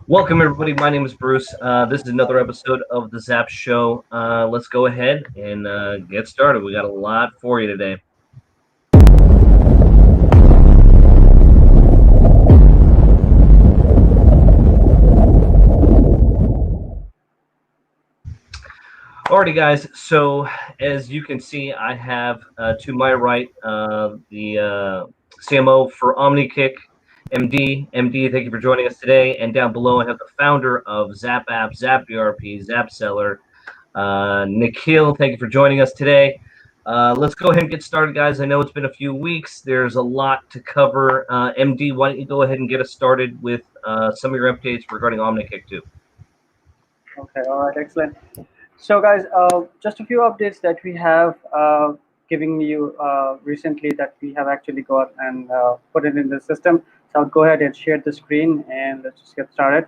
Welcome, everybody. My name is Bruce. This is another episode of the ZapAPPS Show. Let's go ahead and get started. We got a lot for you today. Alrighty, guys. So as you can see, I have to my right the CMO for OmniKick, MD. MD, thank you for joining us today. And down below, I have the founder of ZapAPPS, ZapERP, ZapSeller, Nikhil. Thank you for joining us today. Let's go ahead and get started, guys. I know it's been a few weeks. There's a lot to cover. MD, why don't you go ahead and get us started with some of your updates regarding OmniKick too? Okay, all right, excellent. So, guys, just a few updates that we have giving you recently that we have actually got and put it in the system. So, I'll go ahead and share the screen and let's just get started.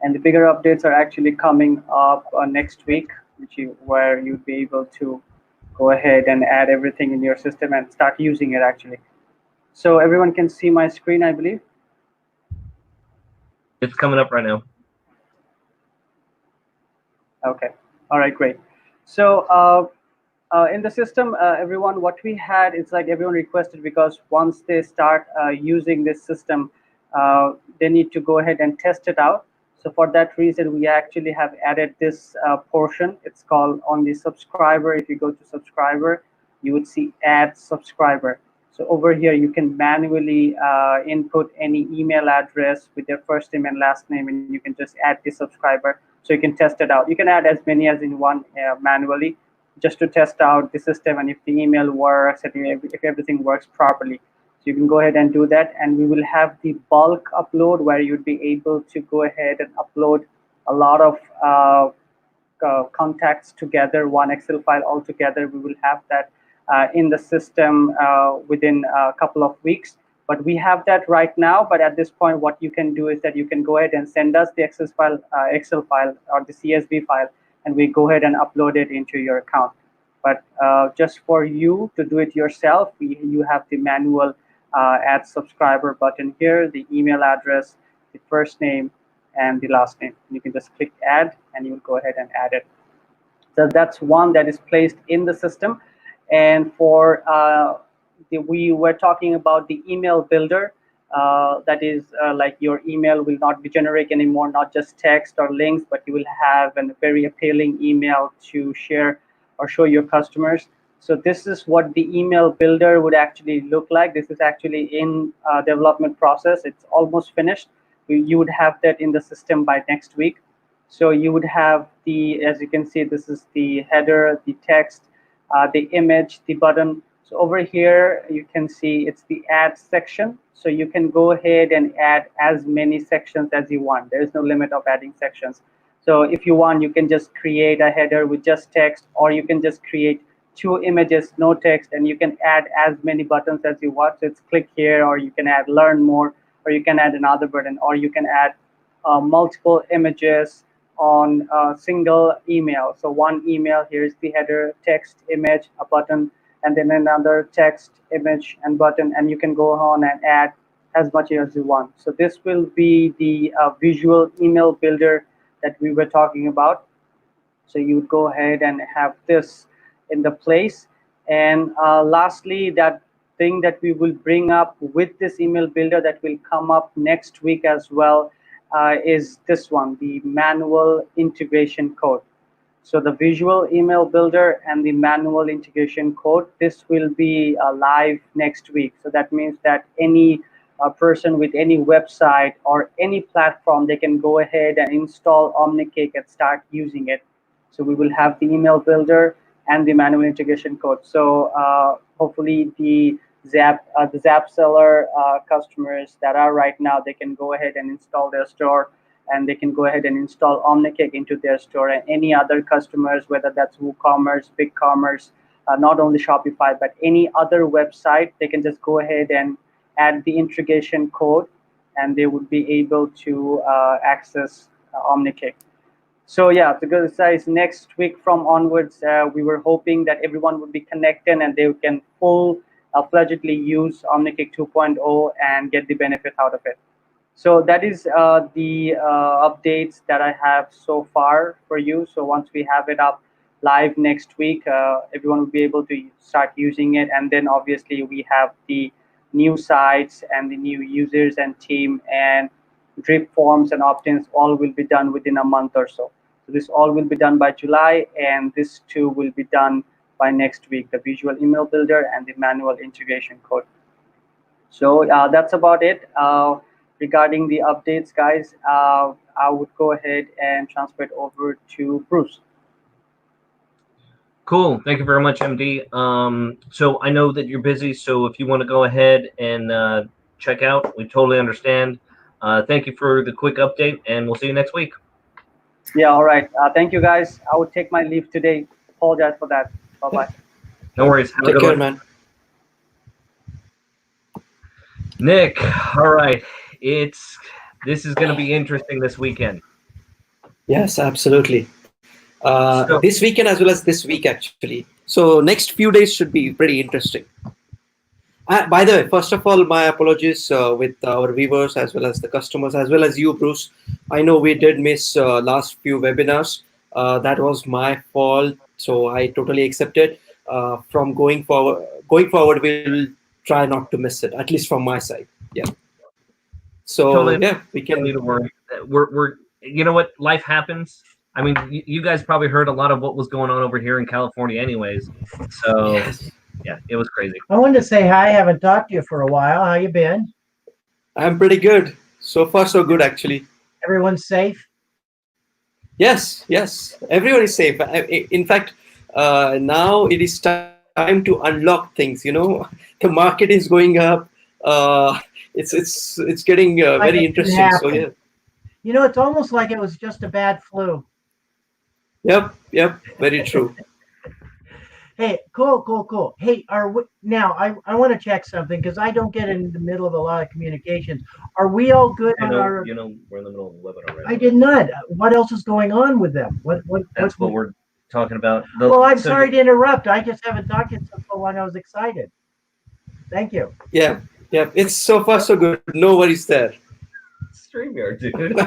And the bigger updates are actually coming up next week, where you'll be able to go ahead and add everything in your system and start using it actually. So, everyone can see my screen, I believe. It's coming up right now. Okay. All right, great. So in the system, everyone, what we had is like everyone requested, because once they start using this system, they need to go ahead and test it out. So for that reason, we actually have added this portion. It's called on the subscriber. If you go to subscriber, you would see add subscriber. So over here, you can manually input any email address with their first name and last name, and you can just add the subscriber. So you can test it out. You can add as many as in one manually, just to test out the system and if the email works and if everything works properly. So you can go ahead and do that, and we will have the bulk upload where you'd be able to go ahead and upload a lot of contacts together, one Excel file altogether. We will have that in the system within a couple of weeks. But we have that right now. But at this point, what you can do is that you can go ahead and send us the Excel file or the CSV file, and we go ahead and upload it into your account. But just for you to do it yourself, you have the manual add subscriber button here, the email address, the first name, and the last name. You can just click add, and you'll go ahead and add it. So that's one that is placed in the system. And for we were talking about the email builder. That is like your email will not be generic anymore, not just text or links, but you will have a very appealing email to share or show your customers. So this is what the email builder would actually look like. This is actually in development process. It's almost finished. You would have that in the system by next week. So you would have as you can see, this is the header, the text, the image, the button. So over here, you can see it's the add section. So you can go ahead and add as many sections as you want. There is no limit of adding sections. So if you want, you can just create a header with just text, or you can just create 2 images, no text, and you can add as many buttons as you want. So it's click here, or you can add learn more, or you can add another button, or you can add multiple images on a single email. So one email, here's the header, text, image, a button, and then another text, image, and button, and you can go on and add as much as you want. So this will be the visual email builder that we were talking about. So you would go ahead and have this in the place. And lastly, that thing that we will bring up with this email builder that will come up next week as well is this one, the manual integration code. So the visual email builder and the manual integration code, this will be live next week. So that means that any person with any website or any platform, they can go ahead and install OmniKick and start using it. So we will have the email builder and the manual integration code. So hopefully the ZapSeller customers that are right now, they can go ahead and install their store, and they can go ahead and install OmniKick into their store. And any other customers, whether that's WooCommerce, BigCommerce, not only Shopify, but any other website, they can just go ahead and add the integration code, and they would be able to access OmniKick. So yeah, because guys, next week from onwards, we were hoping that everyone would be connected and they can full-fledgedly use OmniKick 2.0 and get the benefit out of it. So that is the updates that I have so far for you. So once we have it up live next week, everyone will be able to start using it. And then obviously we have the new sites and the new users and team and drip forms and opt-ins all will be done within a month or so. So this all will be done by July, and this too will be done by next week, the visual email builder and the manual integration code. So that's about it regarding the updates, guys. I would go ahead and transfer it over to Bruce. Cool. Thank you very much, MD. So I know that you're busy, so if you want to go ahead and check out, we totally understand. Thank you for the quick update, and we'll see you next week. Yeah, all right. Thank you, guys. I would take my leave today. Apologize for that. Bye-bye. No worries. Have Take a good care, one. man. Nick, all right. This is going to be interesting this weekend. Yes, absolutely. So- This weekend as well as this week, actually. So next few days should be pretty interesting. By the way, first of all, my apologies with our viewers as well as the customers, as well as you, Bruce. I know we did miss last few webinars. That was my fault, so I totally accept it. From going forward, we'll try not to miss it, at least from my side. Yeah. So Totally. yeah, we Don't need can. to worry. We're you know what? Life happens. I mean, you guys probably heard a lot of what was going on over here in California anyways. So Yes. yeah, it was crazy. I wanted to say hi. I haven't talked to you for a while. How you been? I'm pretty good. So far, so good, actually. Everyone's safe? Yes, everyone is safe. In fact, now it is time to unlock things. You know, the market is going up. It's getting Like very it interesting. can So happen. yeah, You know, it's almost like it was just a bad flu. yep, very true. Hey, cool. Hey, now I want to check something because I don't get in the middle of a lot of communications. Are we all good on our? we're in the middle of a webinar right I did not. What else is going on with them? That's what we're talking about. Well, I'm sorry to interrupt. I just haven't talked to you so long. I was excited. Thank you. Yeah. It's so far so good. No worries there. StreamYard, dude.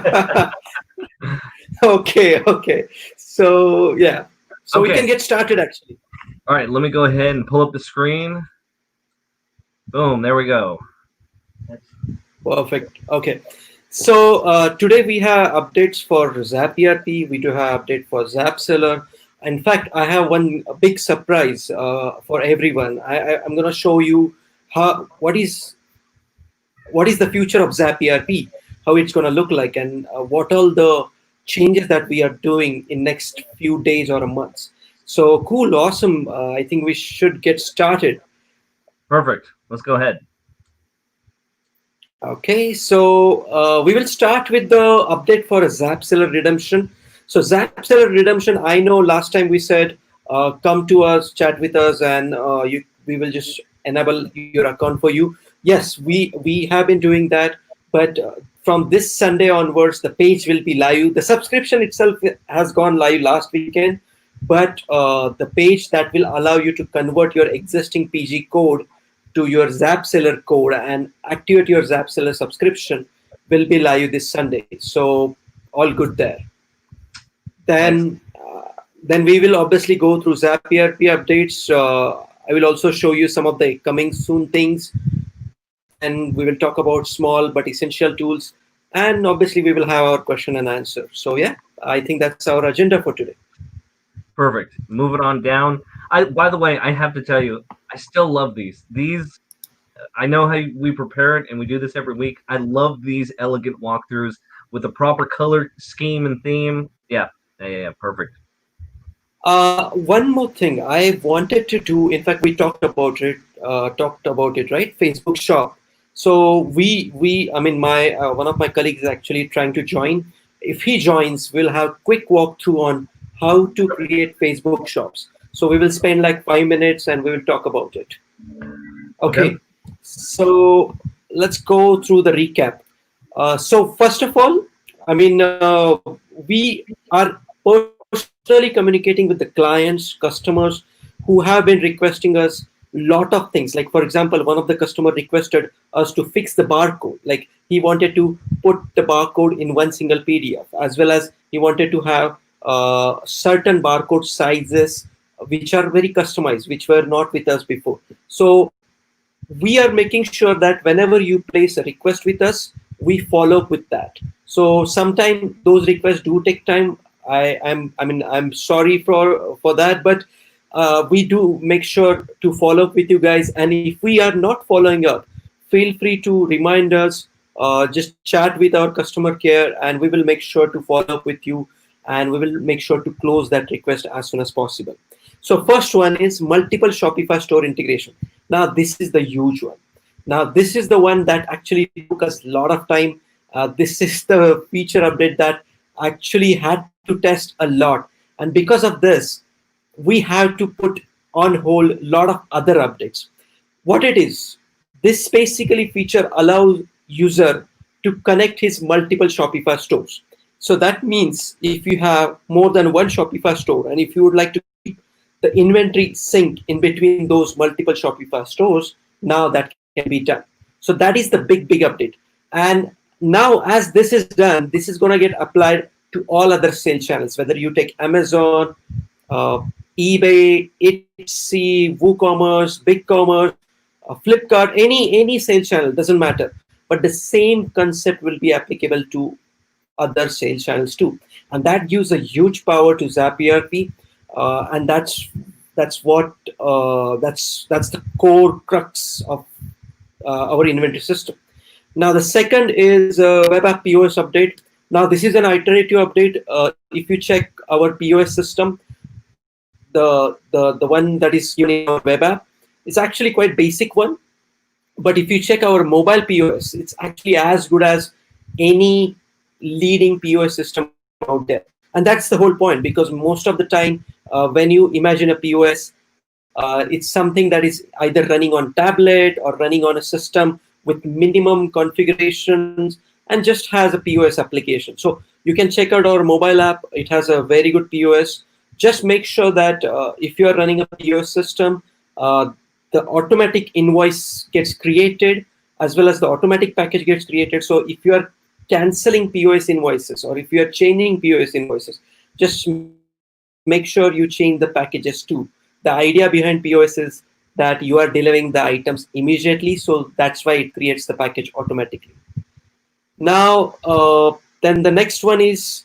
Okay. So yeah, so we Okay. can get started actually. All right, let me go ahead and pull up the screen. Boom, there we go. Perfect. Okay. So today we have updates for ZapERP. We do have update for ZapSeller. In fact, I have one big surprise for everyone. I'm going to show you what is the future of ZapERP, how it's going to look like, and what all the changes that we are doing in next few days or a month. So cool, awesome. I think we should get started. Perfect. Let's go ahead. Okay, so we will start with the update for ZapSeller Redemption. So ZapSeller Redemption, I know last time we said, come to us, chat with us, and we will just enable your account for you. Yes, we have been doing that, but from this Sunday onwards, the page will be live. The subscription itself has gone live last weekend, but the page that will allow you to convert your existing PG code to your ZapSeller code and activate your ZapSeller subscription will be live this Sunday. So all good there. Then we will obviously go through ZapERP updates. I will also show you some of the coming soon things. And we will talk about small but essential tools. And obviously we will have our question and answer. So yeah, I think that's our agenda for today. Perfect. Moving on down. By the way, I have to tell you, I still love these. These, I know how we prepare it, and we do this every week. I love these elegant walkthroughs with the proper color scheme and theme. Yeah, perfect. One more thing I wanted to do. In fact, we talked about it. Right? Facebook Shop. So I mean, my one of my colleagues is actually trying to join. If he joins, we'll have quick walkthrough on how to create Facebook shops. So we will spend like 5 minutes and we will talk about it. Okay. So let's go through the recap. So first of all, I mean, we are personally communicating with the clients, customers who have been requesting us a lot of things. Like, for example, one of the customer requested us to fix the barcode. Like he wanted to put the barcode in one single PDF, as well as he wanted to have certain barcode sizes which are very customized, which were not with us before. So we are making sure that whenever you place a request with us, we follow up with that. So sometimes those requests do take time. I'm sorry for that, but we do make sure to follow up with you guys. And if we are not following up, feel free to remind us. Just chat with our customer care, and we will make sure to follow up with you, and we will make sure to close that request as soon as possible. So first one is multiple Shopify store integration. Now this is the huge one. Now this is the one that actually took us a lot of time. This is the feature update that actually had to test a lot. And because of this, we have to put on hold a lot of other updates. What it is, this basically feature allows user to connect his multiple Shopify stores. So that means if you have more than one Shopify store, and if you would like to keep the inventory sync in between those multiple Shopify stores, now that can be done. So that is the big update. And now as this is done, this is going to get applied to all other sales channels, whether you take Amazon, eBay, Etsy, WooCommerce, BigCommerce, Flipkart, any sales channel, doesn't matter. But the same concept will be applicable to other sales channels too. And that gives a huge power to ZapERP. And that's the core crux of our inventory system. Now the second is web app POS update. Now this is an iterative update. If you check our POS system, the one that is given in our web app, it's actually quite basic one. But if you check our mobile POS, it's actually as good as any leading POS system out there. And that's the whole point, because most of the time when you imagine a POS, it's something that is either running on tablet or running on a system with minimum configurations and just has a POS application. So you can check out our mobile app. It has a very good POS. Just make sure that if you are running a POS system, the automatic invoice gets created, as well as the automatic package gets created. So if you are canceling POS invoices, or if you are changing POS invoices, just make sure you change the packages too. The idea behind POS is that you are delivering the items immediately, so that's why it creates the package automatically. Now, then the next one is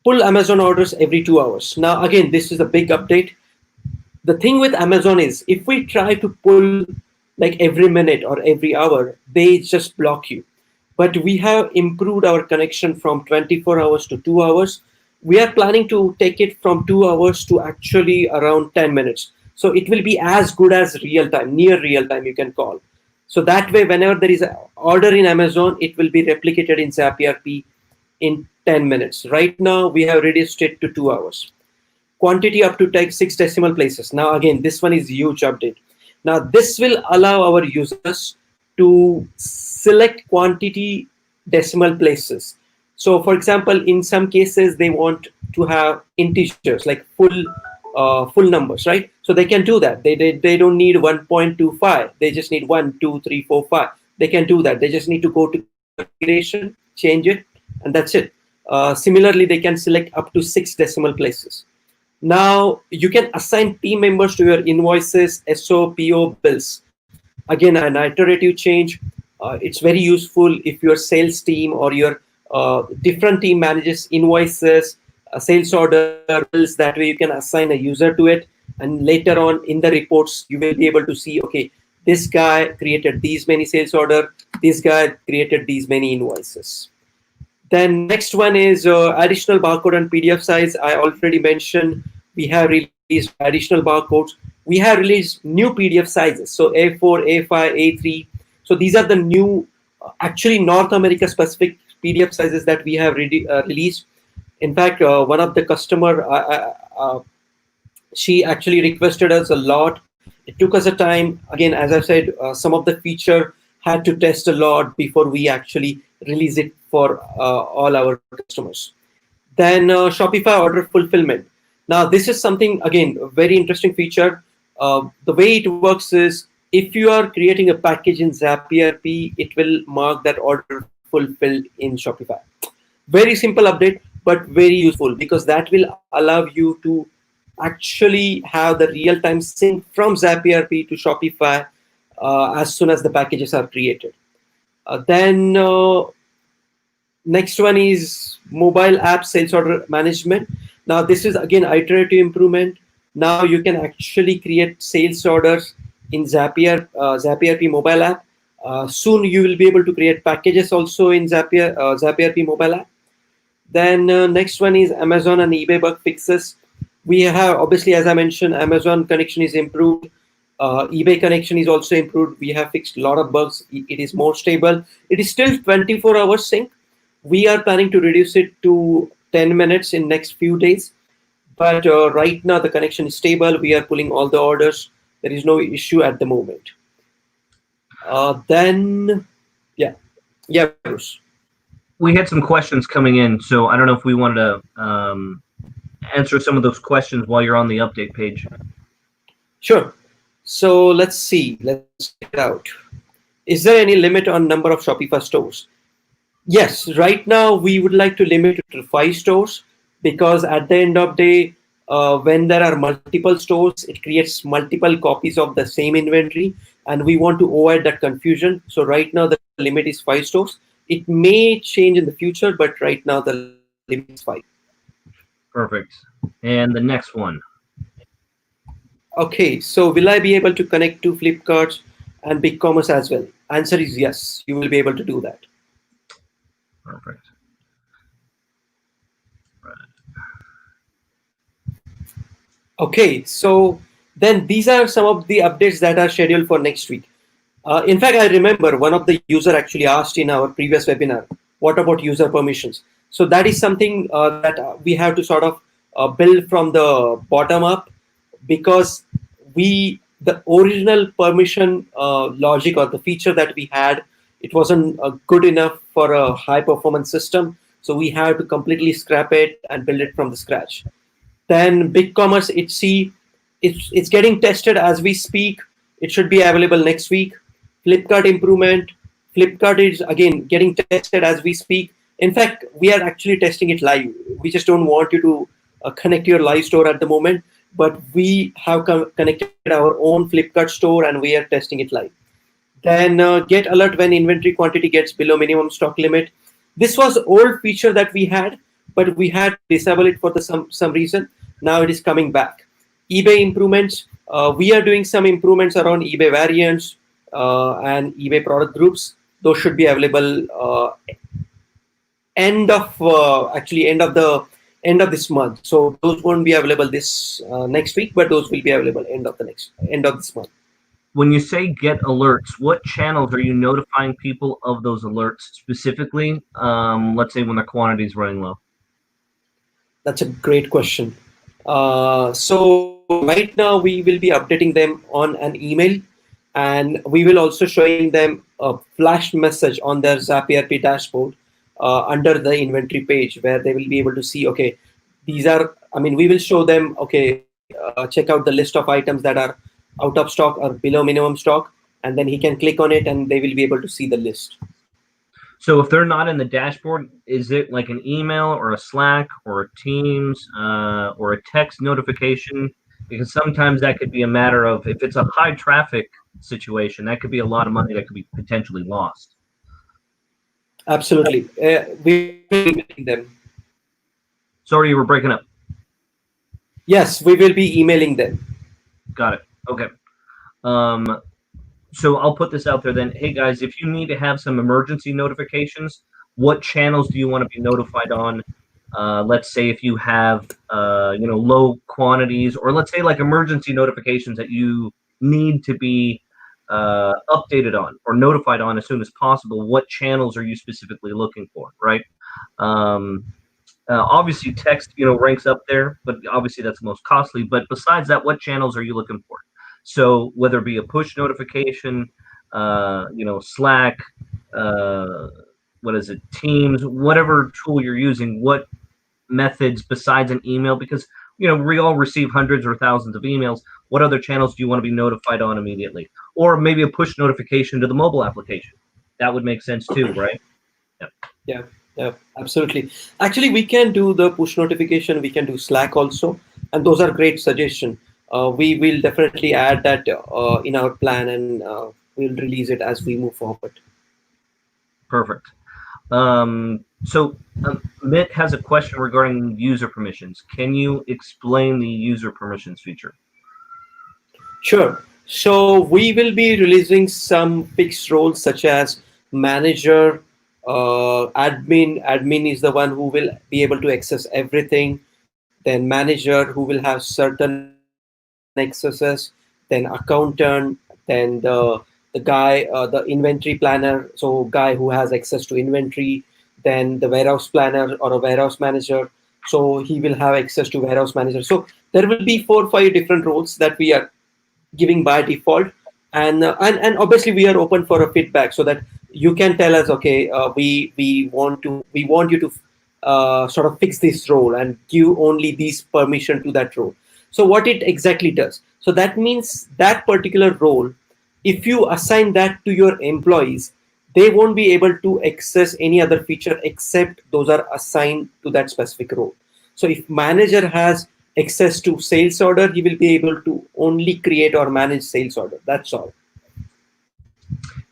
pull Amazon orders every 2 hours. Now, again, this is a big update. The thing with Amazon is, if we try to pull like every minute or every hour, they just block you. But we have improved our connection from 24 hours to 2 hours. We are planning to take it from 2 hours to actually around 10 minutes. So it will be as good as real time, near real time, you can call. So that way, whenever there is an order in Amazon, it will be replicated in ZapERP in 10 minutes. Right now, we have reduced it to 2 hours. Quantity up to 6 decimal places. Now, again, this one is a huge update. Now, this will allow our users to select quantity decimal places. So, for example, in some cases, they want to have integers, like full numbers, right? So they can do that. They don't need 1.25. They just need 1, 2, 3, 4, 5. They can do that. They just need to go to configuration, change it, and that's it. Similarly, they can select up to 6 decimal places. Now, you can assign team members to your invoices, SO, PO, bills. Again, an iterative change. It's very useful if your sales team or your different team manages invoices, sales order, bills. That way you can assign a user to it. And later on in the reports, you will be able to see, okay, this guy created these many sales order. This guy created these many invoices. Then next one is additional barcode and PDF size. I already mentioned we have released additional barcodes. We have released new PDF sizes. So A4, A5, A3. So these are the new, actually North America specific PDF sizes that we have released. In fact, one of the customer, she actually requested us a lot. It took us a time. Again, as I said, some of the feature had to test a lot before we actually release it for all our customers. Then Shopify order fulfillment. Now, this is something, again, a very interesting feature. The way it works is, if you are creating a package in ZapERP, it will mark that order fulfilled in Shopify. Very simple update, but very useful, because that will allow you to actually have the real-time sync from ZapERP to Shopify as soon as the packages are created. Then next one is mobile app sales order management. Now this is again iterative improvement. Now you can actually create sales orders in ZapERP mobile app. Soon you will be able to create packages also in ZapERP mobile app. Then next one is Amazon and eBay bug fixes. We have, obviously, as I mentioned, Amazon connection is improved. eBay connection is also improved. We have fixed a lot of bugs. It is more stable. It is still 24-hour sync. We are planning to reduce it to 10 minutes in next few days. But right now the connection is stable. We are pulling all the orders. There is no issue at the moment. Then, yeah, Bruce. We had some questions coming in, so I don't know if we wanted to answer some of those questions while you're on the update page. Sure. So let's see. Let's check it out. Is there any limit on number of Shopify stores? Yes. Right now, we would like to limit it to 5 stores, because at the end of the day, when there are multiple stores, it creates multiple copies of the same inventory, and we want to avoid that confusion. So right now, the limit is 5 stores. It may change in the future, but right now the limit is 5. Perfect. And the next one. Okay, so will I be able to connect to Flipkart and BigCommerce as well? Answer is yes, you will be able to do that. Perfect. Right. Okay, so then these are some of the updates that are scheduled for next week. In fact, I remember one of the user actually asked in our previous webinar, what about user permissions? So that is something that we have to sort of build from the bottom up, because the original permission logic or the feature that we had, it wasn't good enough for a high performance system. So we have to completely scrap it and build it from the scratch. Then BigCommerce, it's getting tested as we speak. It should be available next week. Flipkart improvement. Flipkart is again getting tested as we speak. In fact, we are actually testing it live. We just don't want you to connect your live store at the moment, but we have connected our own Flipkart store and we are testing it live. Then get alert when inventory quantity gets below minimum stock limit. This was old feature that we had, but we had to disable it for some reason. Now it is coming back. eBay improvements. We are doing some improvements around eBay variants and eBay product groups. Those should be available end of this month. So those won't be available this next week, but those will be available end of this month. When you say get alerts, what channels are you notifying people of those alerts specifically? Let's say when the quantity is running low. That's a great question. So right now we will be updating them on an email, and we will also showing them a flash message on their ZapERP dashboard under the inventory page, where they will be able to see, okay, these are, we will show them, okay, check out the list of items that are out of stock or below minimum stock, and then he can click on it and they will be able to see the list. So if they're not in the dashboard, is it like an email or a Slack or a Teams or a text notification? Because sometimes that could be a matter of, if it's a high traffic situation, that could be a lot of money that could be potentially lost. Absolutely. We will be emailing them. Sorry, you were breaking up. Yes, we will be emailing them. Got it. Okay. So I'll put this out there then. Hey guys, if you need to have some emergency notifications, what channels do you want to be notified on? Let's say if you have low quantities, or let's say like emergency notifications that you need to be updated on or notified on as soon as possible. What channels are you specifically looking for, right? Obviously text, ranks up there, but obviously that's the most costly. But besides that, what channels are you looking for? So whether it be a push notification, Slack, Teams, whatever tool you're using, what methods besides an email? Because, we all receive hundreds or thousands of emails. What other channels do you want to be notified on immediately? Or maybe a push notification to the mobile application. That would make sense too, right? Yeah. Yeah, yeah, absolutely. Actually, we can do the push notification. We can do Slack also, and those are great suggestions. We will definitely add that in our plan, and we'll release it as we move forward. Perfect. Mitt has a question regarding user permissions. Can you explain the user permissions feature? Sure. So we will be releasing some fixed roles such as manager, admin. Admin is the one who will be able to access everything. Then manager who will have certain accesses. Then accountant. Then the guy, the inventory planner. So guy who has access to inventory. Then the warehouse planner or a warehouse manager. So he will have access to warehouse manager. So there will be 4 or 5 different roles that we are giving by default, and obviously we are open for a feedback so that you can tell us, okay, we want you to sort of fix this role and give only these permission to that role. So what it exactly does, so that means that particular role, if you assign that to your employees, they won't be able to access any other feature except those are assigned to that specific role. So if manager has access to sales order, he will be able to only create or manage sales order. That's all.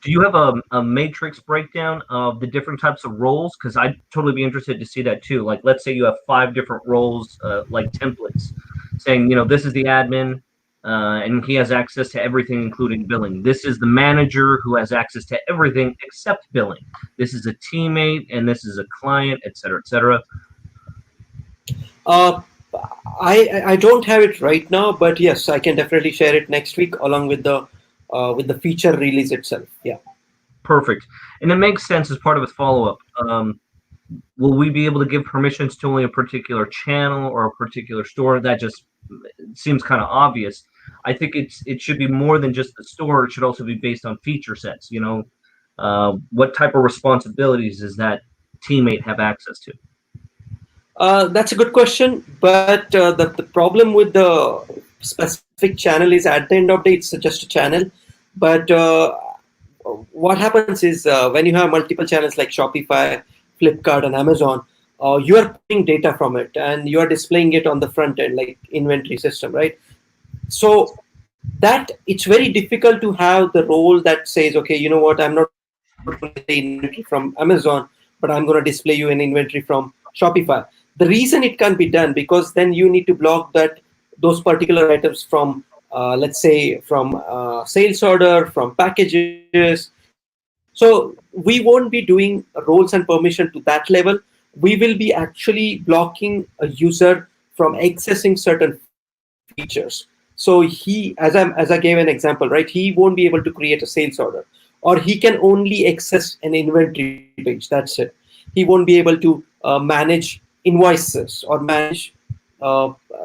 Do you have a matrix breakdown of the different types of roles? Because I'd totally be interested to see that too. Like, let's say you have 5 different roles, like templates, saying, this is the admin, and he has access to everything, including billing. This is the manager who has access to everything except billing. This is a teammate, and this is a client, et cetera, et cetera. I don't have it right now, but yes, I can definitely share it next week along with the feature release itself. Yeah. Perfect. And it makes sense as part of its follow-up. Will we be able to give permissions to only a particular channel or a particular store? That just seems kind of obvious. I think it should be more than just the store. It should also be based on feature sets. What type of responsibilities does that teammate have access to? That's a good question, but the problem with the specific channel is at the end of the day, it's just a channel. But what happens is when you have multiple channels like Shopify, Flipkart, and Amazon, you are putting data from it and you are displaying it on the front end, like inventory system, right? So that it's very difficult to have the role that says, okay, you know what, I'm not going to display inventory from Amazon, but I'm going to display you an inventory from Shopify. The reason it can't be done, because then you need to block those particular items from, let's say, from sales order, from packages. So we won't be doing roles and permission to that level. We will be actually blocking a user from accessing certain features. So he, as I gave an example, right? He won't be able to create a sales order, or he can only access an inventory page. That's it. He won't be able to manage invoices or manage,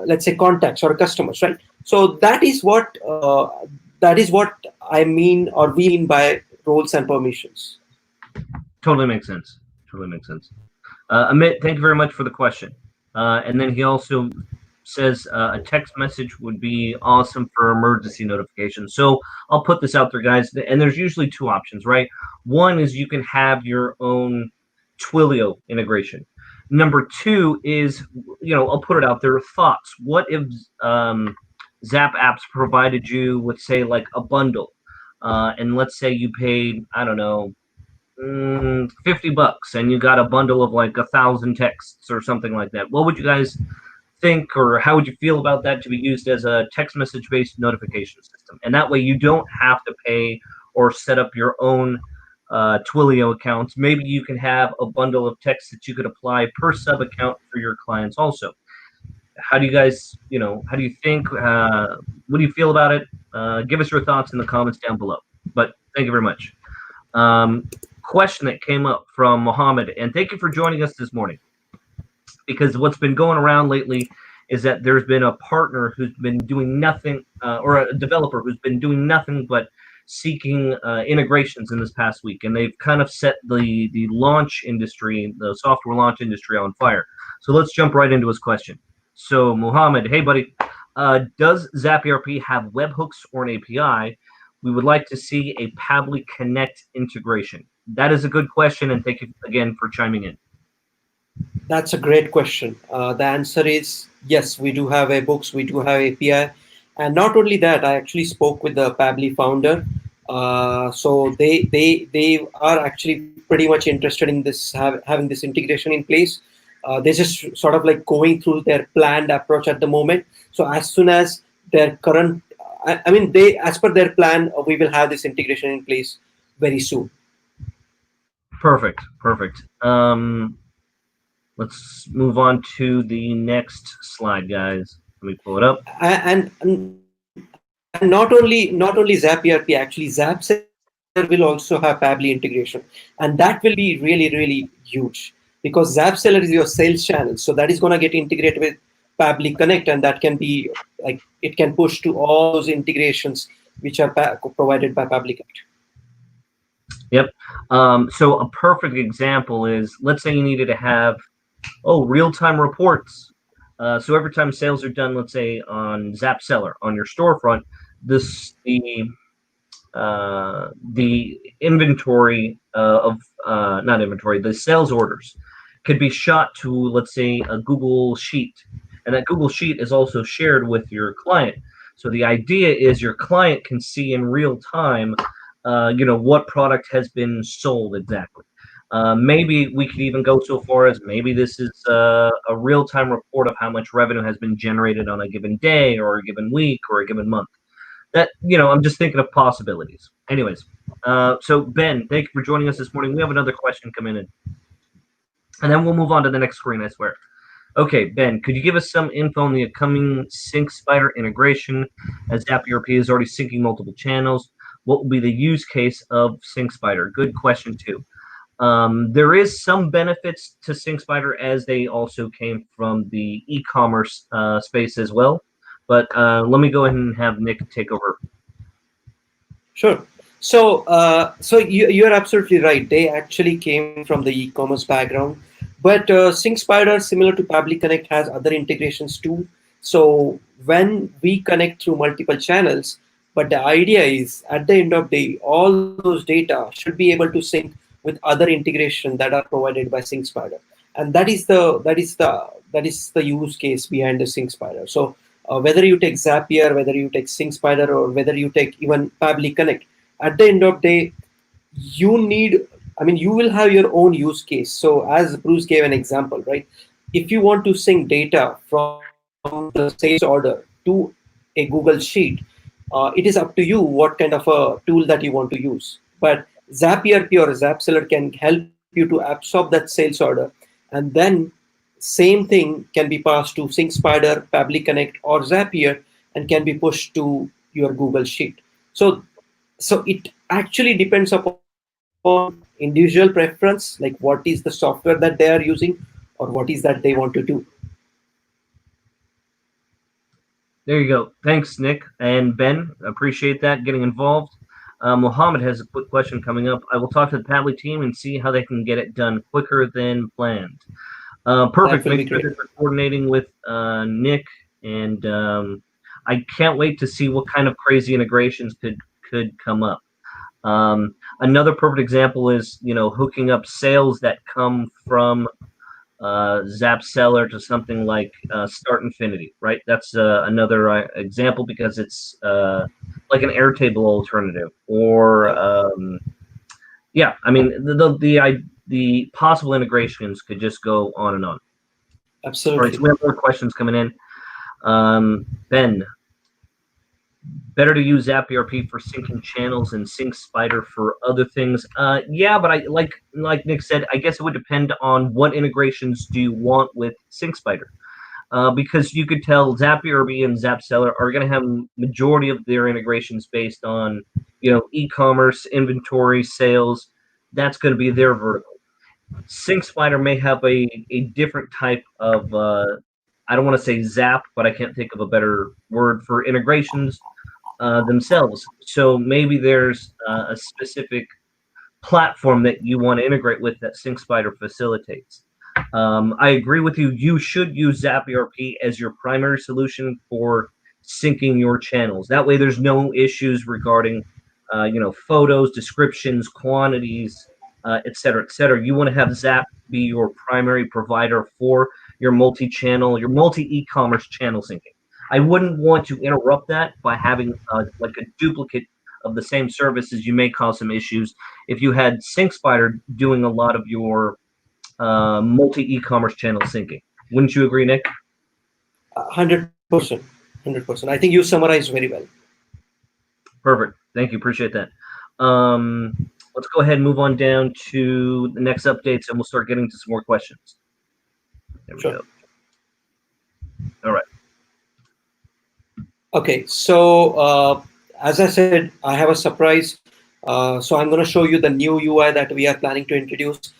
let's say, contacts or customers, right? So that is what I mean, or we mean by roles and permissions. Totally makes sense. Totally makes sense. Amit, thank you very much for the question. And then he also says a text message would be awesome for emergency notifications. So I'll put this out there, guys. And there's usually 2 options, right? One is you can have your own Twilio integration. Number 2 is, I'll put it out there, thoughts. What if ZapApps provided you with, say, like a bundle? And let's say you paid, I don't know, $50 and you got a bundle of like 1,000 texts or something like that. What would you guys think, or how would you feel about that to be used as a text message based notification system? And that way you don't have to pay or set up your own Twilio accounts. Maybe you can have a bundle of text that you could apply per sub account for your clients also. How do you guys, how do you think, what do you feel about it? Give us your thoughts in the comments down below. But thank you very much. Question that came up from Mohammed, and thank you for joining us this morning, because what's been going around lately is that there's been a partner who's been doing nothing, or a developer who's been doing nothing but seeking integrations in this past week, and they've kind of set the launch industry, the software launch industry, on fire. So let's jump right into his question. So Mohammed, hey buddy, does ZapERP have webhooks or an API? We would like to see a Pabbly Connect integration. that is a good question, and thank you again for chiming in. That's a great question. The answer is yes, we do have books, we do have API. And not only that, I actually spoke with the Pabbly founder. So they are actually pretty much interested in this, having this integration in place. They're just sort of like going through their planned approach at the moment. So as soon as their current, I mean, as per their plan, we will have this integration in place very soon. Perfect. Let's move on to the next slide, guys. Let me pull it up. And not only ZapERP, actually ZapSeller will also have Pabbly integration, and that will be really huge, because ZapSeller is your sales channel, so that is going to get integrated with Pabbly Connect, and that can be like, it can push to all those integrations which are provided by Pabbly Connect. Yep. So a perfect example is, let's say you needed to have real-time reports. So every time sales are done, let's say on ZapSeller on your storefront, the inventory the sales orders could be shot to, let's say, a Google Sheet, and that Google Sheet is also shared with your client. So the idea is your client can see in real time, what product has been sold exactly. Maybe we could even go so far as maybe this is a real-time report of how much revenue has been generated on a given day or a given week or a given month. That, I'm just thinking of possibilities. Anyways, so Ben, thank you for joining us this morning. We have another question coming in, and then we'll move on to the next screen, I swear. Okay, Ben, could you give us some info on the upcoming SyncSpider integration, as ZapERP is already syncing multiple channels? What will be the use case of SyncSpider? Good question, too. There is some benefits to SyncSpider, as they also came from the e-commerce space as well. But let me go ahead and have Nick take over. Sure. So you're absolutely right. They actually came from the e-commerce background. But SyncSpider, similar to Pabbly Connect, has other integrations too. So when we connect through multiple channels, but the idea is, at the end of the day, all those data should be able to sync with other integration that are provided by SyncSpider, and that is the use case behind the SyncSpider. So whether you take Zapier, whether you take SyncSpider, or whether you take even Pabbly Connect, at the end of the day, you will have your own use case. So as Bruce gave an example, right? If you want to sync data from the sales order to a Google Sheet, it is up to you what kind of a tool that you want to use. But ZapERP or ZapSeller can help you to absorb that sales order, and then same thing can be passed to SyncSpider, Pabbly Connect, or Zapier, and can be pushed to your Google Sheet. So it actually depends upon individual preference, like what is the software that they are using or what is that they want to do. There you go. Thanks, Nick and Ben. Appreciate that, getting involved. Mohammed has a quick question coming up. I will talk to the Pabbly team and see how they can get it done quicker than planned. Perfect. Thanks for coordinating with Nick, and I can't wait to see what kind of crazy integrations could come up. Another perfect example is, hooking up sales that come from ZapSeller to something like Start Infinity, right? That's another example, because it's like an Airtable alternative, or the possible integrations could just go on and on. Absolutely. All right, so we have more questions coming in. Ben, better to use ZapERP for syncing channels and SyncSpider for other things. Yeah, but I like Nick said, I guess it would depend on what integrations do you want with SyncSpider. Because you could tell ZapERP and ZapSeller are going to have majority of their integrations based on, e-commerce, inventory, sales. That's going to be their vertical. SyncSpider may have a different type of, I don't want to say Zap, but I can't think of a better word for integrations themselves. So maybe there's a specific platform that you want to integrate with that SyncSpider facilitates. I agree with you. You should use ZapERP as your primary solution for syncing your channels. That way, there's no issues regarding, photos, descriptions, quantities, et cetera, et cetera. You want to have Zap be your primary provider for your multi-channel, your multi-e-commerce channel syncing. I wouldn't want to interrupt that by having like a duplicate of the same services. You may cause some issues if you had SyncSpider doing a lot of your multi-e-commerce channel syncing. Wouldn't you agree, Nick? 100%. 100%. I think you summarized very well. Perfect. Thank you. Appreciate that. Let's go ahead and move on down to the next updates, and we'll start getting to some more questions. There we go. All right. Okay, so as I said, I have a surprise. So I'm going to show you the new UI that we are planning to introduce.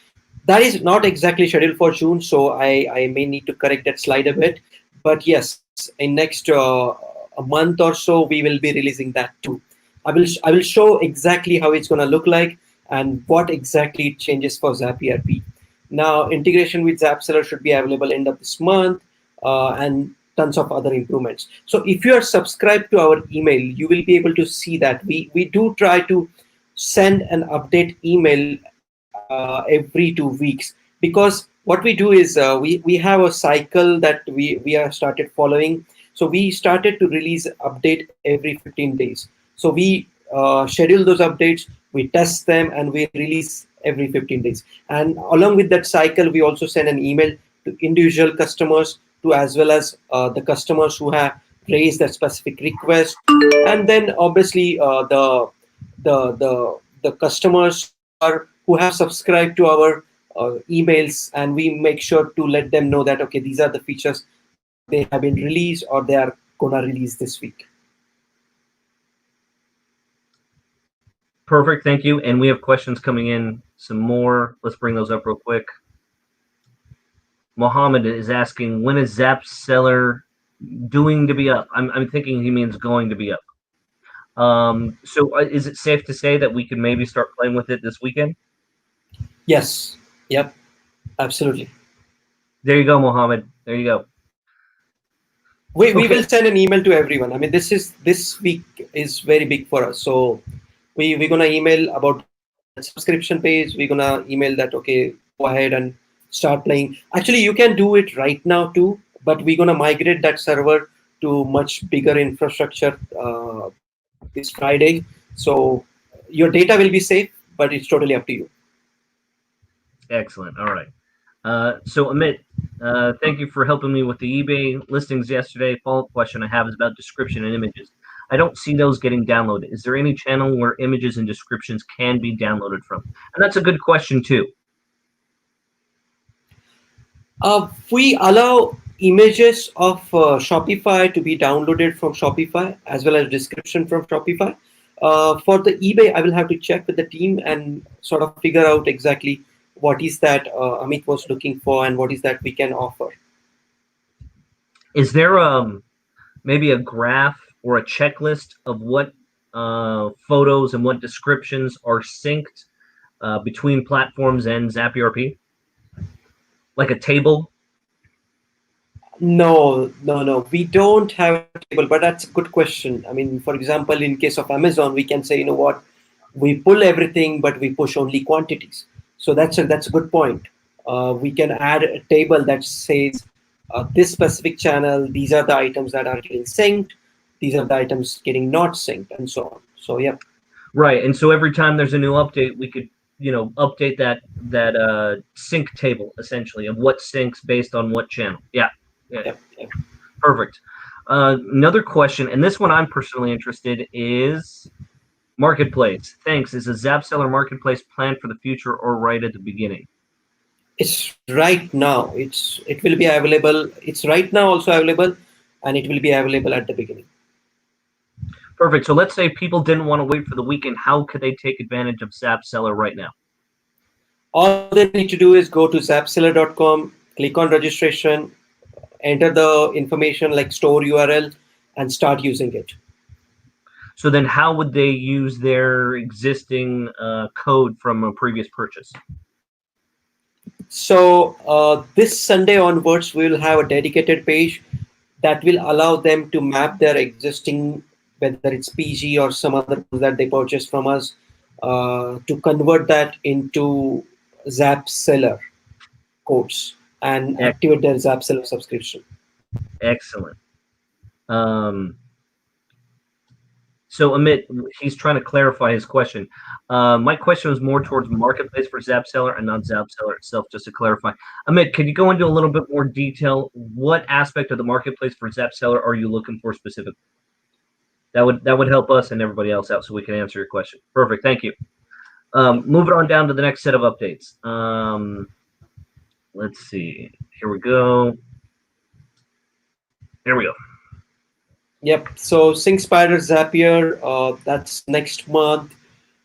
That is not exactly scheduled for June, so I may need to correct that slide a bit. But yes, in next a month or so, we will be releasing that too. I will show exactly how it's going to look like and what exactly it changes for ZapERP. Now, integration with ZapSeller should be available end of this month, and tons of other improvements. So if you are subscribed to our email, you will be able to see that we do try to send an update email every 2 weeks, because what we do is we have a cycle that we have started following. So we started to release update every 15 days. So we schedule those updates, we test them, and we release every 15 days. And along with that cycle, we also send an email to individual customers, to as well as the customers who have raised that specific request. And then obviously the customers who have subscribed to our emails, and we make sure to let them know that, okay, these are the features they have been released or they are gonna release this week. Perfect, thank you. And we have questions coming in, some more. Let's bring those up real quick. Mohammed is asking, when is ZapSeller doing to be up? I'm thinking he means going to be up. So is it safe to say that we could maybe start playing with it this weekend? Yes. Yep. Absolutely. There you go, Mohammed. There you go. We will send an email to everyone. I mean, this week is very big for us. So we're gonna email about the subscription page. We're gonna email that, okay, go ahead and start playing. Actually, you can do it right now too, but we're gonna migrate that server to much bigger infrastructure this Friday. So your data will be safe, but it's totally up to you. Excellent. All right. So Amit, thank you for helping me with the eBay listings yesterday. Follow-up question I have is about description and images. I don't see those getting downloaded. Is there any channel where images and descriptions can be downloaded from? And that's a good question too. We allow images of Shopify to be downloaded from Shopify, as well as description from Shopify. For the eBay, I will have to check with the team and sort of figure out exactly what is that Amit was looking for and what is that we can offer. Is there maybe a graph or a checklist of what photos and what descriptions are synced between platforms and ZapERP? Like a table? No. We don't have a table, but that's a good question. I mean, for example, in case of Amazon, we can say, you know what, we pull everything, but we push only quantities. So that's a good point. We can add a table that says this specific channel, these are the items that are getting synced, these are the items getting not synced, and so on. So yeah. Right, and so every time there's a new update, we could, update that sync table essentially of what syncs based on what channel. Yeah. Perfect. Another question, and this one I'm personally interested is marketplace. Thanks. Is a ZapSeller marketplace planned for the future or right at the beginning? It's right now. It will be available. It's right now also available, and it will be available at the beginning. Perfect. So let's say people didn't want to wait for the weekend. How could they take advantage of ZapSeller right now? All they need to do is go to ZapSeller.com, click on registration, enter the information like store URL, and start using it. So then how would they use their existing code from a previous purchase? So this Sunday onwards, we will have a dedicated page that will allow them to map their existing, whether it's PG or some other that they purchased from us, to convert that into ZapSeller codes and activate their ZapSeller subscription. Excellent. So Amit, he's trying to clarify his question. My question was more towards marketplace for ZapSeller and not ZapSeller itself, just to clarify. Amit, can you go into a little bit more detail? What aspect of the marketplace for ZapSeller are you looking for specifically? That would help us and everybody else out so we can answer your question. Perfect, thank you. Moving on down to the next set of updates. Let's see. Here we go. There we go. Yep. So SyncSpider, Zapier, that's next month.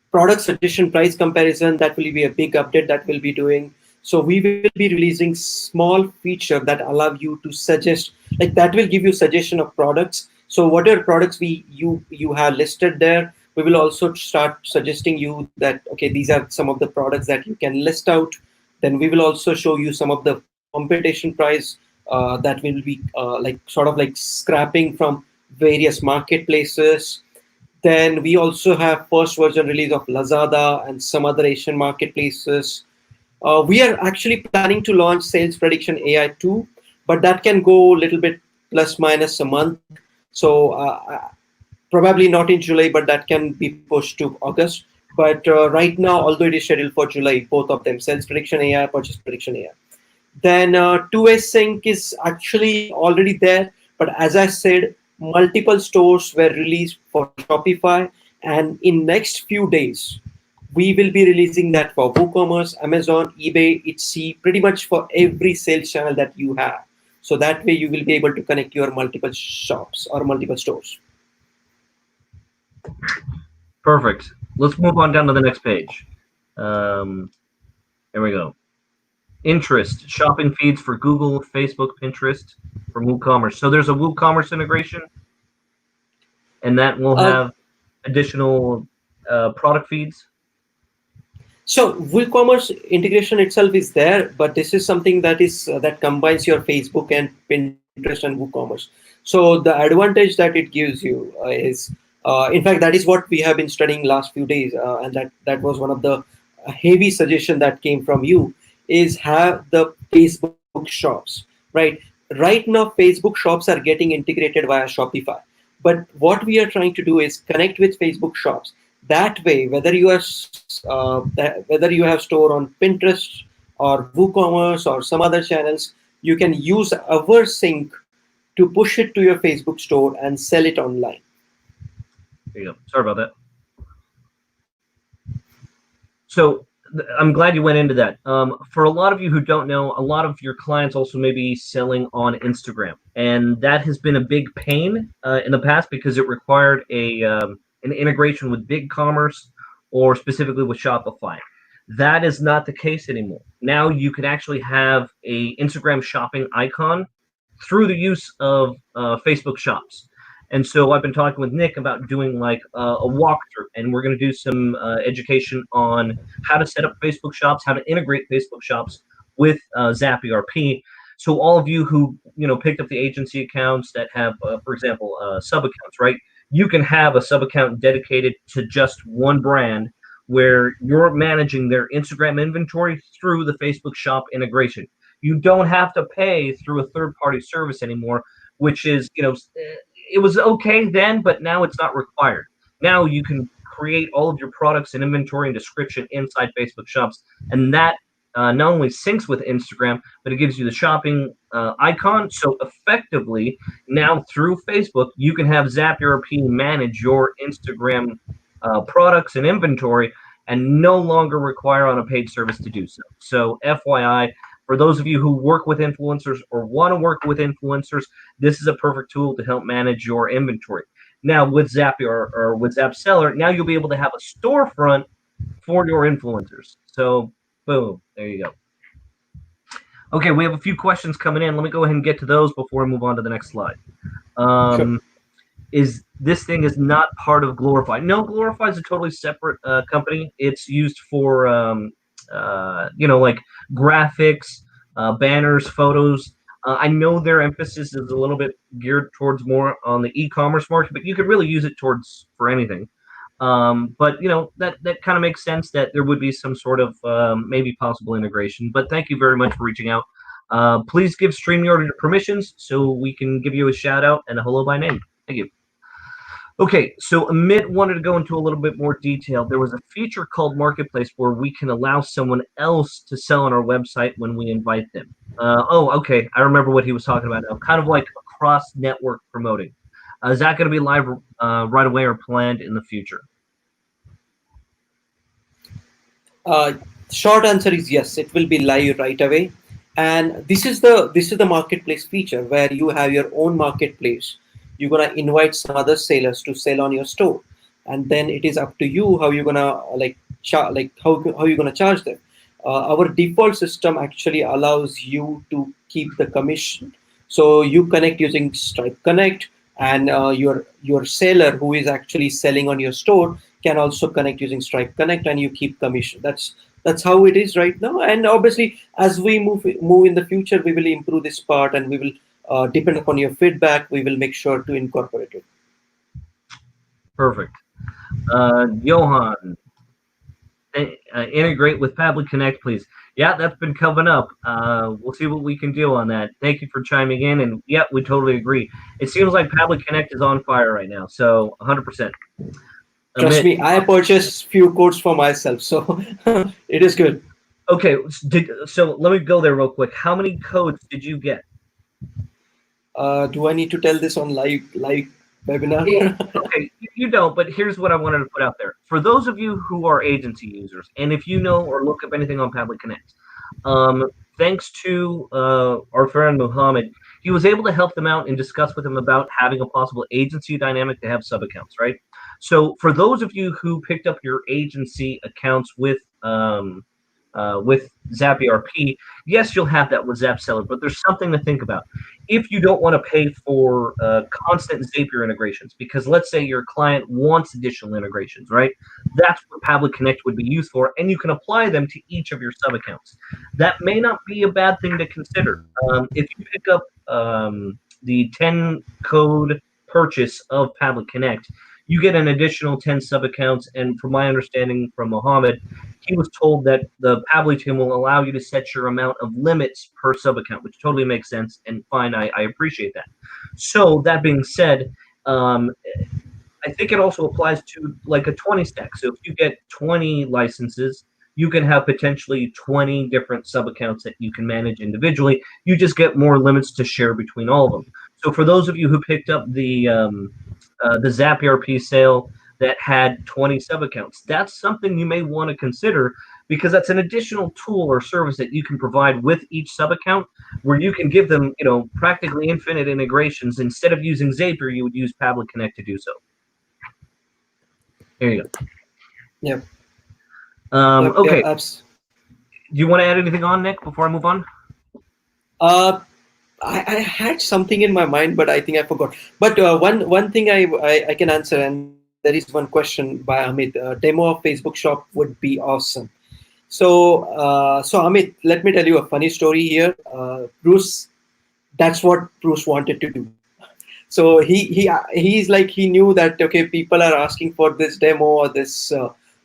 Product suggestion price comparison, that will be a big update that we'll be doing. So we will be releasing small feature that allow you to suggest, like that will give you suggestion of products. So whatever products you have listed there, we will also start suggesting you that, okay, these are some of the products that you can list out. Then we will also show you some of the competition price that will be like sort of like scrapping from various marketplaces. Then we also have first version release of Lazada and some other Asian marketplaces. We are actually planning to launch Sales Prediction AI 2, but that can go a little bit plus minus a month. So probably not in July, but that can be pushed to August. But right now, although it is scheduled for July, both of them, Sales Prediction AI, Purchase Prediction AI. Then two-way sync is actually already there. But as I said, multiple stores were released for Shopify, and in next few days we will be releasing that for WooCommerce, Amazon, eBay, Etsy, pretty much for every sales channel that you have. So that way you will be able to connect your multiple shops or multiple stores. Perfect. Let's move on down to the next page. There we go. Interest, shopping feeds for Google, Facebook, Pinterest, from WooCommerce. So there's a WooCommerce integration, and that will have additional product feeds. So WooCommerce integration itself is there, but this is something that is that combines your Facebook and Pinterest and WooCommerce. So the advantage that it gives you is, in fact, that is what we have been studying last few days, and that was one of the heavy suggestion that came from you, is have the Facebook shops, right? Right now, Facebook shops are getting integrated via Shopify. But what we are trying to do is connect with Facebook shops. That way, whether you have store on Pinterest or WooCommerce or some other channels, you can use our sync to push it to your Facebook store and sell it online. There you go. Sorry about that. So I'm glad you went into that. For a lot of you who don't know, a lot of your clients also may be selling on Instagram, and that has been a big pain in the past because it required an integration with BigCommerce or specifically with Shopify. That is not the case anymore. Now you can actually have a Instagram shopping icon through the use of Facebook shops. And so I've been talking with Nick about doing like a walkthrough, and we're going to do some education on how to set up Facebook shops, how to integrate Facebook shops with ZapERP. So all of you who picked up the agency accounts that have, for example, sub accounts, right? You can have a sub account dedicated to just one brand where you're managing their Instagram inventory through the Facebook shop integration. You don't have to pay through a third-party service anymore, which is, it was okay then, but now it's not required. Now you can create all of your products and inventory and description inside Facebook shops, and that not only syncs with Instagram, but it gives you the shopping icon. So effectively, now through Facebook, you can have ZapERP manage your Instagram products and inventory and no longer require on a paid service to do so. So FYI, for those of you who work with influencers or want to work with influencers, this is a perfect tool to help manage your inventory. Now with Zapier or with ZapSeller, now you'll be able to have a storefront for your influencers. So boom, there you go. Okay, we have a few questions coming in. Let me go ahead and get to those before we move on to the next slide. Sure. Is this thing is not part of Glorify? No, Glorify is a totally separate company. It's used for like graphics, banners, photos. I know their emphasis is a little bit geared towards more on the e-commerce market, but you could really use it for anything. But that kind of makes sense that there would be some sort of maybe possible integration. But thank you very much for reaching out. Please give StreamYard your permissions so we can give you a shout out and a hello by name. Thank you. Okay, so Amit wanted to go into a little bit more detail. There was a feature called Marketplace where we can allow someone else to sell on our website when we invite them. Okay, I remember what he was talking about now. Kind of like cross-network promoting. Is that going to be live right away or planned in the future? Short answer is yes. It will be live right away, and this is the marketplace feature where you have your own marketplace. You're gonna invite some other sellers to sell on your store, and then it is up to you how you're gonna how you're gonna charge them. Our default system actually allows you to keep the commission, so you connect using Stripe Connect, and your seller who is actually selling on your store can also connect using Stripe Connect, and you keep commission. That's how it is right now. And obviously, as we move in the future, we will improve this part, and we will. Depend upon your feedback, we will make sure to incorporate it. Perfect. Johan, integrate with Pabbly Connect, please. Yeah, that's been coming up. We'll see what we can do on that. Thank you for chiming in. And yeah, we totally agree. It seems like Pabbly Connect is on fire right now. So 100%. Trust me, I purchased few codes for myself, so it is good. Okay, so let me go there real quick. How many codes did you get? Do I need to tell this on live webinar? Okay, you don't, but here's what I wanted to put out there. For those of you who are agency users, and if you know or look up anything on Pabbly Connect, thanks to our friend Mohammed, he was able to help them out and discuss with them about having a possible agency dynamic to have sub-accounts, right? So for those of you who picked up your agency accounts with ZapERP, yes, you'll have that with ZapSeller, but there's something to think about. If you don't want to pay for constant Zapier integrations, because let's say your client wants additional integrations, right? That's what Pabbly Connect would be used for, and you can apply them to each of your sub-accounts. That may not be a bad thing to consider. If you pick up the 10 code purchase of Pabbly Connect, you get an additional 10 sub-accounts, and from my understanding from Mohammed, he was told that the Pabbly team will allow you to set your amount of limits per sub-account, which totally makes sense, and fine, I appreciate that. So that being said, I think it also applies to like a 20 stack. So if you get 20 licenses, you can have potentially 20 different sub-accounts that you can manage individually. You just get more limits to share between all of them. So for those of you who picked up the ZapERP sale that had 20 sub-accounts, that's something you may want to consider, because that's an additional tool or service that you can provide with each sub-account, where you can give them, practically infinite integrations. Instead of using Zapier, you would use Pabbly Connect to do so. There you go. Yep. Okay. Yep, do you want to add anything on, Nick, before I move on? I had something in my mind, but I think I forgot. But one thing I can answer, and there is one question by Amit. Demo of Facebook Shop would be awesome. So Amit, let me tell you a funny story here. Bruce, that's what Bruce wanted to do. So he's like, he knew that, okay, people are asking for this demo or this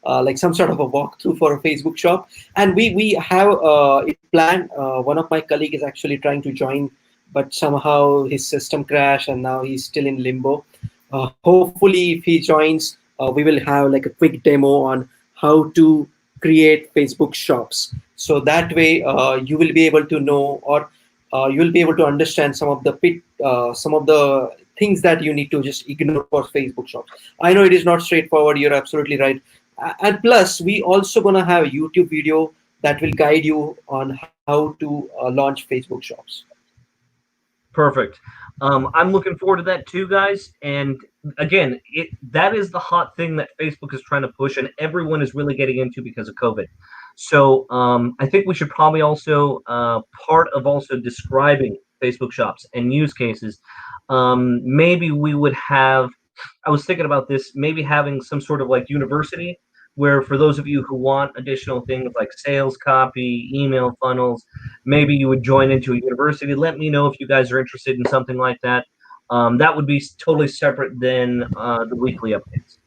like some sort of a walkthrough for a Facebook shop, and we have it planned. One of my colleagues is actually trying to join, but somehow his system crashed, and now he's still in limbo. Hopefully, if he joins, we will have like a quick demo on how to create Facebook shops. So that way, you will be able to know, or you will be able to understand some of the things that you need to just ignore for Facebook shops. I know it is not straightforward. You're absolutely right. And plus, we also gonna have a YouTube video that will guide you on how to launch Facebook shops. Perfect. I'm looking forward to that too, guys. And again, that is the hot thing that Facebook is trying to push, and everyone is really getting into because of COVID. So I think we should probably also, part of also describing Facebook shops and use cases, maybe we would have, I was thinking about this, maybe having some sort of like university, where for those of you who want additional things like sales copy, email funnels, maybe you would join into a university. Let me know if you guys are interested in something like that. That would be totally separate than the weekly updates.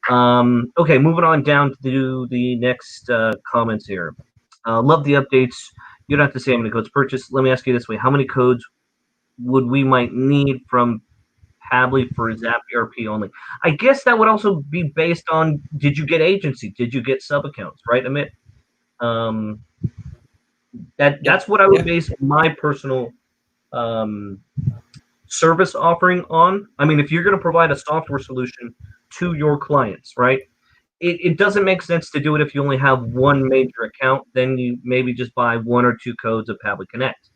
Okay, moving on down to the next comments here. Love the updates. You don't have to say how many codes purchased. Let me ask you this way: how many codes would we might need from Hadley for ZapERP only? I guess that would also be based on, did you get agency? Did you get sub accounts? Right, Amit? That's what I would base my personal service offering on. I mean, if you're going to provide a software solution to your clients, right? It doesn't make sense to do it if you only have one major account. Then you maybe just buy 1 or 2 codes of Hadley Connect.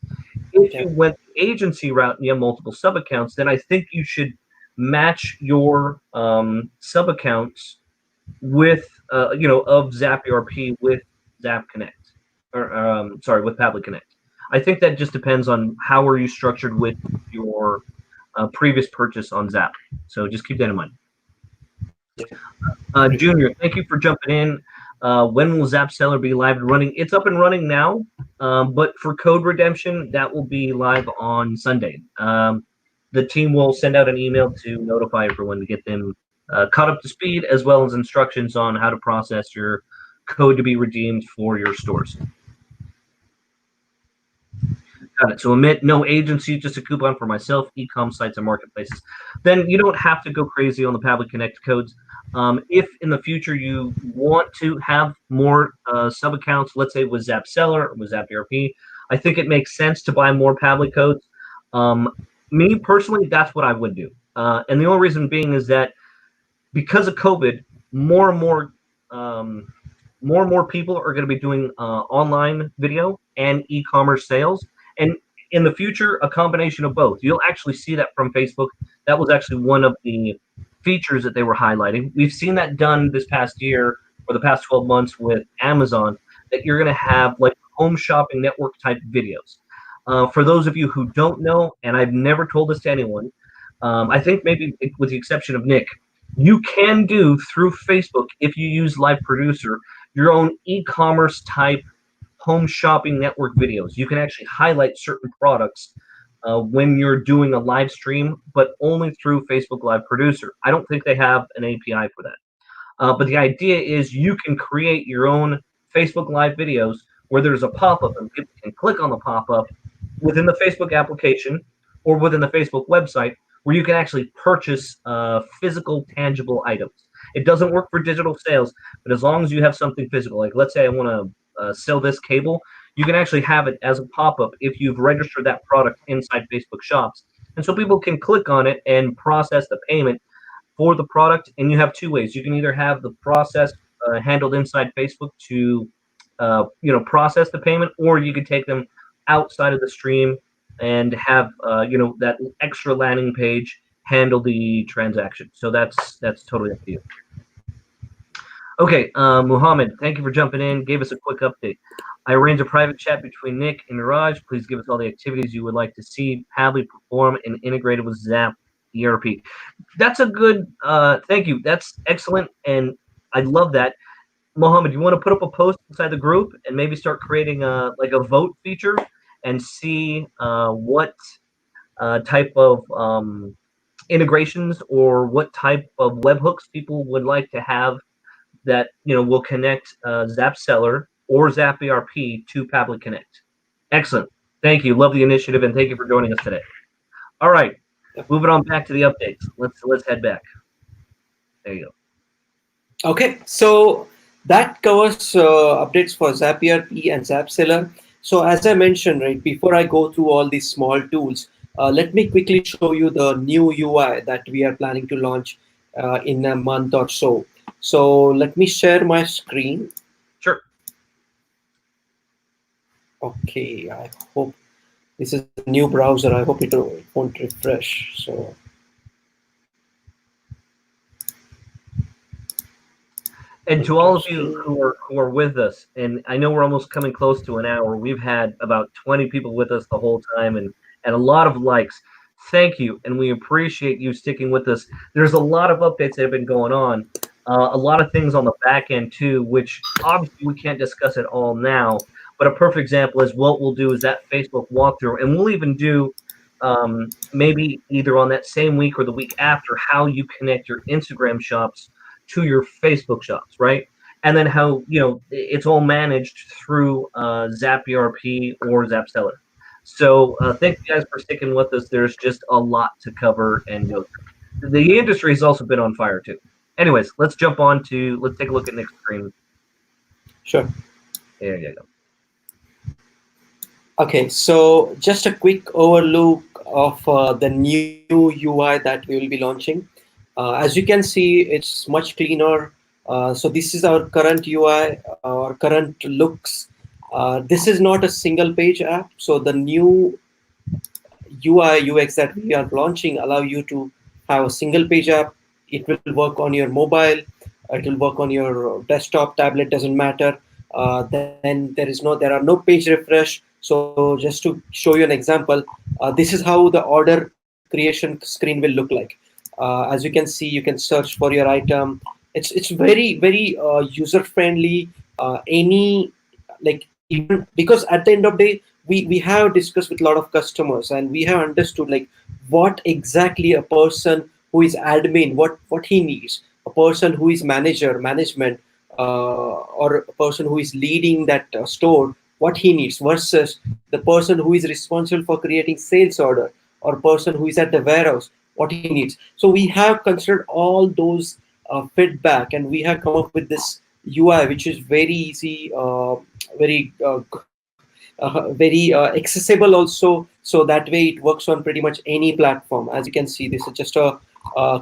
If you went the agency route and you have multiple sub accounts, then I think you should match your sub accounts with of ZapERP with Zap Connect, or with Hadley Connect. I think that just depends on how are you structured with your previous purchase on Zap. So just keep that in mind. Junior, thank you for jumping in. When will ZapSeller be live and running? It's up and running now, but for code redemption, that will be live on Sunday. The team will send out an email to notify everyone to get them caught up to speed, as well as instructions on how to process your code to be redeemed for your stores. Got it. So Amit, no agency, just a coupon for myself, e-com sites and marketplaces. Then you don't have to go crazy on the Hadley Connect codes. If in the future you want to have more sub accounts, let's say with ZapSeller or with ZapERP, I think it makes sense to buy more Hadley codes. Me personally, that's what I would do. And the only reason being is that because of COVID, more and more people are going to be doing online video and e-commerce sales. And in the future, a combination of both. You'll actually see that from Facebook. That was actually one of the features that they were highlighting. We've seen that done this past year or the past 12 months with Amazon, that you're going to have like home shopping network type videos. For those of you who don't know, and I've never told this to anyone, I think maybe with the exception of Nick, you can do through Facebook, if you use Live Producer, your own e-commerce type home shopping network videos. You can actually highlight certain products when you're doing a live stream, but only through Facebook Live Producer. I don't think they have an API for that. But the idea is you can create your own Facebook Live videos where there's a pop-up and people can click on the pop-up within the Facebook application or within the Facebook website, where you can actually purchase physical, tangible items. It doesn't work for digital sales, but as long as you have something physical, like let's say I want to sell this cable, you can actually have it as a pop-up if you've registered that product inside Facebook Shops. And so people can click on it and process the payment for the product. And you have 2 ways. You can either have the process handled inside Facebook to process the payment, or you could take them outside of the stream and have that extra landing page handle the transaction. So that's totally up to you. Okay, Mohammed, thank you for jumping in. Gave us a quick update. I arranged a private chat between Nick and Niraj. Please give us all the activities you would like to see Hadley perform and integrated with ZapERP. That's a good, thank you. That's excellent, and I love that. Mohammed, you want to put up a post inside the group and maybe start creating a vote feature and see what type of integrations or what type of webhooks people would like to have that will connect ZapSeller or ZapERP to Hadley Connect. Excellent. Thank you. Love the initiative, and thank you for joining us today. All right, moving on back to the updates. Let's head back. There you go. Okay, so that covers updates for ZapERP and ZapSeller. So as I mentioned, right, before I go through all these small tools, let me quickly show you the new UI that we are planning to launch in a month or so. So let me share my screen. Sure. Okay, I hope this is a new browser. I hope it won't refresh. So. And to all of you who are with us, and I know we're almost coming close to an hour. We've had about 20 people with us the whole time, and a lot of likes. Thank you, and we appreciate you sticking with us. There's a lot of updates that have been going on, a lot of things on the back end too, which obviously we can't discuss it all now. But a perfect example is what we'll do is that Facebook walkthrough, and we'll even do maybe either on that same week or the week after how you connect your Instagram shops to your Facebook shops, right? And then how, it's all managed through ZapERP or ZapSeller. So thank you guys for sticking with us. There's just a lot to cover and go through. The industry has also been on fire too. Anyways, let's take a look at Nick's screen. Sure. There you go. Okay, so just a quick overlook of the new UI that we will be launching. As you can see, it's much cleaner. So this is our current UI, our current looks. This is not a single page app. So the new UI UX that we are launching allow you to have a single page app. It will work on your mobile. It will work on your desktop, tablet, doesn't matter. Then there are no page refresh. So just to show you an example, this is how the order creation screen will look like. As you can see, you can search for your item. It's very user friendly. Even because at the end of the day, we have discussed with a lot of customers and we have understood like what exactly a person who is admin, what he needs, a person who is management, or a person who is leading that store, what he needs, versus the person who is responsible for creating sales order, or person who is at the warehouse, what he needs. So we have considered all those feedback, and we have come up with this UI, which is very easy, very accessible also. So that way it works on pretty much any platform. As you can see, this is just a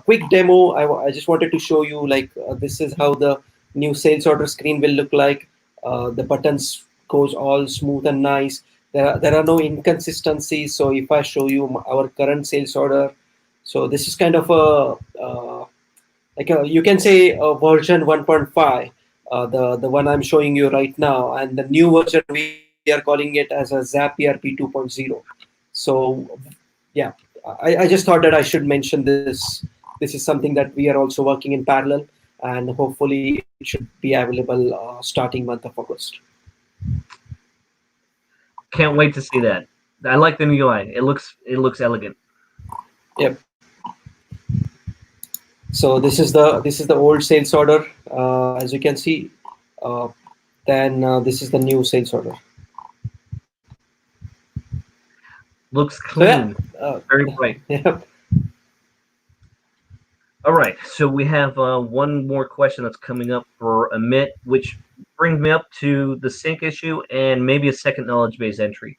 quick demo. I just wanted to show you like this is how the new sales order screen will look like. The buttons goes all smooth and nice. There are no inconsistencies. So if I show you our current sales order, so this is kind of you can say a version 1.5, the one I'm showing you right now, and the new version we are calling it as a ZapERP 2.0. So yeah, I just thought that I should mention this. This is something that we are also working in parallel, and hopefully it should be available starting month of August. Can't wait to see that. I like the new UI. It looks elegant. Yep. So this is the old sales order, as you can see. Then this is the new sales order. Looks clean. So, yeah, very bright. Yep. All right, so we have one more question that's coming up for Amit, which brings me up to the sync issue and maybe a second knowledge base entry.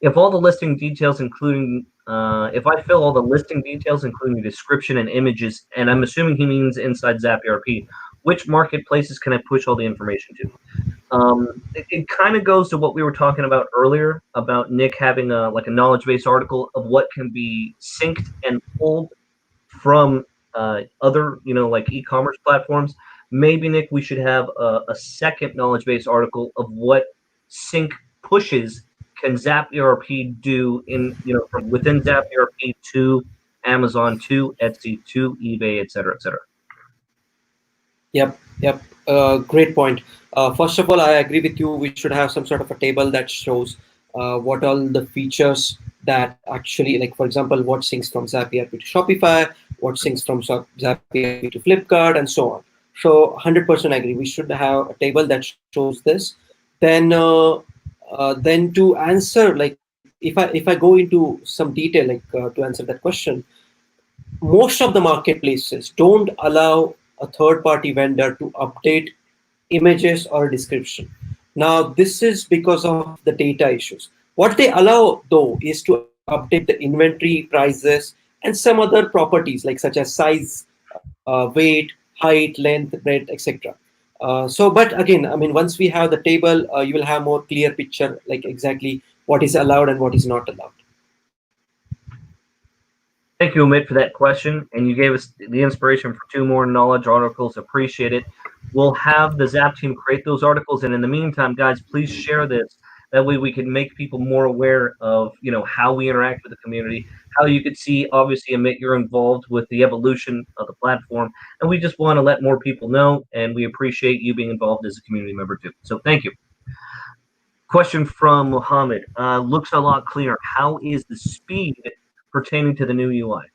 If all the listing details, including if I fill all the listing details, including the description and images, and I'm assuming he means inside ZapERP, which marketplaces can I push all the information to? It kind of goes to what we were talking about earlier about Nick having a knowledge base article of what can be synced and pulled from other like e-commerce platforms. Maybe Nick, we should have a second knowledge base article of what sync pushes can ZapERP do from within ZapERP to Amazon, to Etsy, to eBay, etc., etc. Yep. Great point. First of all, I agree with you. We should have some sort of a table that shows what all the features that actually, like for example, what syncs from ZapERP to Shopify, what syncs from ZapERP to Flipkart, and so on. So 100% agree. We should have a table that shows this. Then to answer, like if I go into some detail, like to answer that question, most of the marketplaces don't allow a third-party vendor to update images or description. Now, this is because of the data issues. What they allow, though, is to update the inventory, prices, and some other properties, like such as size, weight, height, length, breadth, etc. But again, I mean, once we have the table, you will have more clear picture, like exactly what is allowed and what is not allowed. Thank you, Amit, for that question, and you gave us the inspiration for 2 more knowledge articles. Appreciate it. We'll have the Zap team create those articles, and in the meantime, guys, please share this. That way we can make people more aware of, how we interact with the community, how you could see, obviously, Amit, you're involved with the evolution of the platform, and we just want to let more people know, and we appreciate you being involved as a community member too. So thank you. Question from Mohammed. Looks a lot cleaner. How is the speed pertaining to the new UI?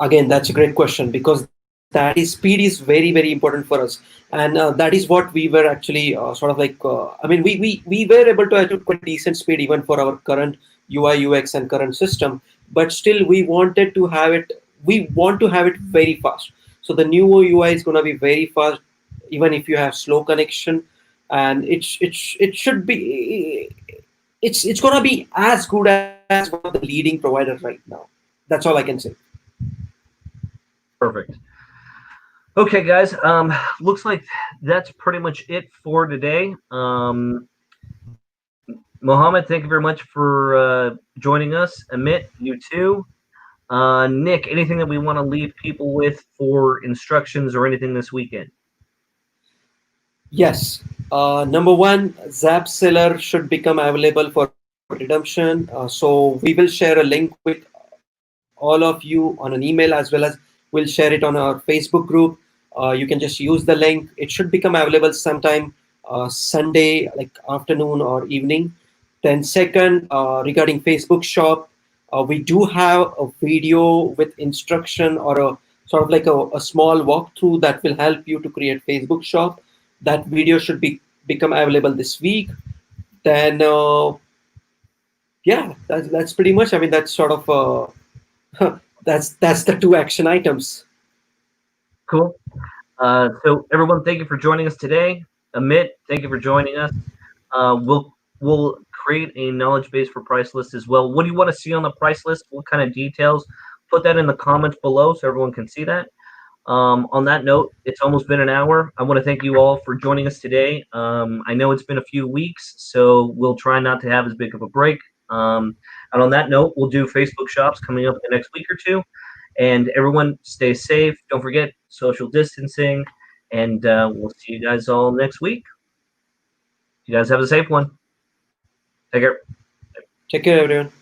Again, that's a great question, because that is speed is very, very important for us. And that is what we were actually sort of like, I mean, we were able to achieve quite decent speed even for our current UI, UX and current system, but still we want to have it very fast. So the new UI is going to be very fast, even if you have slow connection, and it should be, it's going to be as good as one of the leading providers right now. That's all I can say. Perfect. Okay, guys. Looks like that's pretty much it for today. Mohammed, thank you very much for joining us. Amit, you too. Nick, anything that we want to leave people with for instructions or anything this weekend? Yes. Number one, ZapSeller should become available for redemption. So we will share a link with all of you on an email, as well as we'll share it on our Facebook group. You can just use the link. It should become available sometime Sunday, like afternoon or evening. Then second, regarding Facebook shop, we do have a video with instruction or a sort of like a small walkthrough that will help you to create Facebook shop. That video should become available this week. Then yeah, that's pretty much. I mean, that's sort of that's the two action items. Cool. So everyone, thank you for joining us today. Amit, thank you for joining us. We'll create a knowledge base for price list as well. What do you want to see on the price list? What kind of details? Put that in the comments below so everyone can see that. On that note, it's almost been an hour. I want to thank you all for joining us today. I know it's been a few weeks, so we'll try not to have as big of a break. And on that note, we'll do Facebook shops coming up in the next week or two. And everyone, stay safe. Don't forget social distancing. And we'll see you guys all next week. You guys have a safe one. Take care. Take care, everyone.